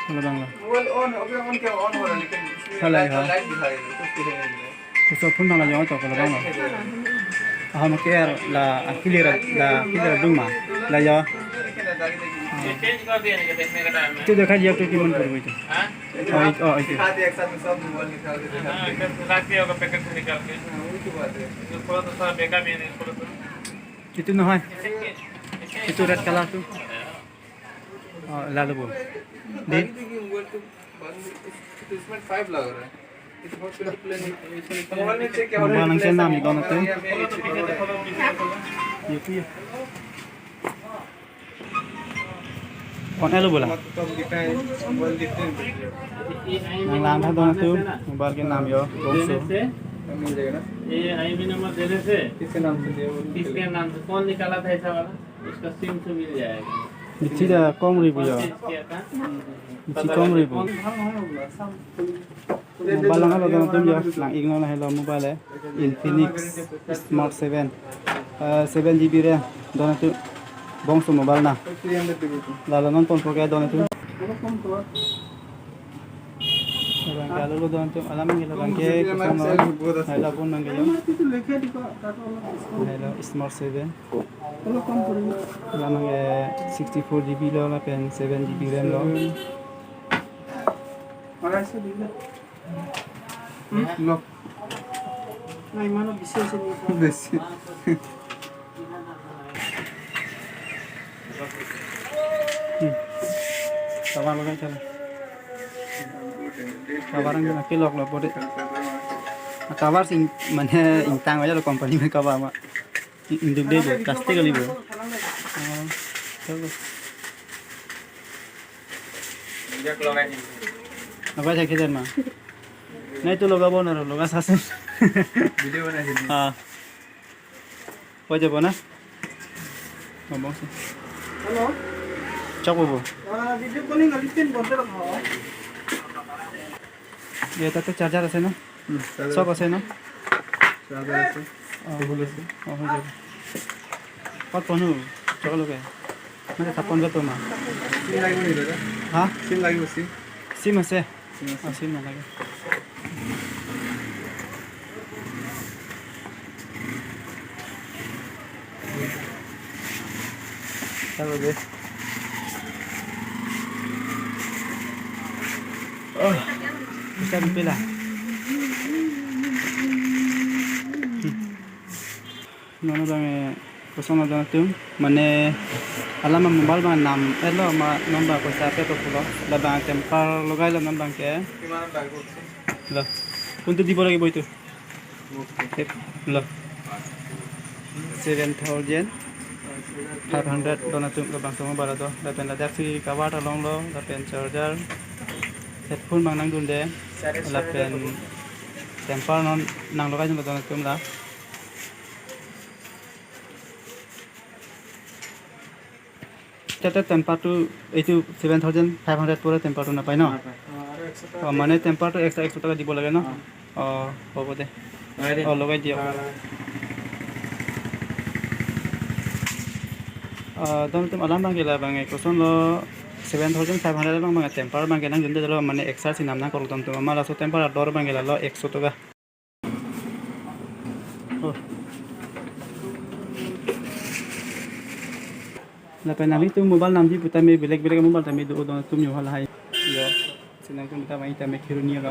Kalau bangla. Mobile on अभी on क्या on हो रहा है लेकिन इसमें Halai ha. लाइट दिखा रही है कुछ दिख नहीं रहा है Kusok pun bangla jangan tu kalau bangla. दिखाई दे रहा है Ah maker la duma la ya. लेकिन दागी दागी ये चेंज कर दिया नहीं देखने का time Itu dah kaji aku timun baru itu. हां Oh itu. दिखा दिया एक साथ में सब मोबाइल निकाल के दिखा हां रख दिया होगा पैकेट से निकाल के वही की बात है जो थोड़ा तो सारा बेका भी नहीं थोड़ा तो Itu noh. Itu red color tu. Oh lalu bu. Di. दागी दागी मोबाइल तो तो इसमें 5 लग रहा है इस बहुत डिस्प्ले नहीं मोबाइल में चेक क्या हो रहा है Mobil yang senam ikaw na tu. ये Itu ya. On elo bola. तो दिखता है मोबाइल दिखते हैं Nang lang tha na tu. Mobile ke naam yo. Gongso. मिल जाएगा ना ये आईबी नंबर देने से किसके नाम से दिया वो किसके नाम से कौन निकाला था ऐसा वाला उसका सिम से मिल जाएगा Itu dah kong ribu yo. Change किया था Itu kong ribu. Mobile lang lo na tu yo. Lang igno na hello mobile eh. Infinix Smart 7. 7 GB RAM. Dona tu. Gongso mobile na. 300 देते Lalo non pon pakai dona tu. वो कम तो Orang kalau lo dona tu alam ngelo bangke kusam lo. Hello pun mangelo. तो लेके दिखा टाटा वाला Hello Smart 7. चलो कम करेंगे Lamang 64 GB lo la pen 7 GB RAM lo. और ऐसे दिखा लो नहीं मानो विशेष नहीं बेसी Kabar lo kan chala. Kabar ang na kilok lo pode. Kabar sing mane intang aja lo company में kabar ma. Induk deh bo, plastik kali bo. Oh, चलो. जग लगा दी Apa cak kita mah? Nah itu loga bona lo, loga sasen. Video बना के Ah. Pode bona? Ngomong sih. Hello Cok bo. Video calling वाली pin बोलते रहो Ya tadi charger আছে না? সব আছে না? चादर से Oh, oh jadi. Kau ponu, coba lo kayak. Mana tapon betul mah? SIM लगी नहीं रहता Hah? सिम लगी वो SIM Sim masih? Oh, sim mana lagi? Tahu deh. Oh, bisa dipilih. Nono bang kosong ada tu, mana alam mobile bang nam, elo ma nombor kuasa apa tu pula, dah bang tempar logai lah nombor ke, किमान bag होता lah. Untuk di lagi boy tu, lah. 7,500 dona tu bang semua barang tu, dah pen dah si kawat along lo, dah pen charger, headphone bang nang dun deh, dah pen tempar non nang logai tu dona tu lah. Tete tempat tu itu 7,500 pura tempat tu napai no. Oh mana tempat tu extra taka di bola no. Oh apa deh. Oh logai dia. Dom tu alam bang gila bang koson lo 7,500 bang bang tempat bang genang jende lo mana extra sinam na koruk dom tu malah so tempat dor bang gila lo 100 taka. Oh. Lepas nami tu mobile nami putar me belak mobile tami do don tu nyu hal hai. Yo. Senang tu kita mai tami kirunia ka.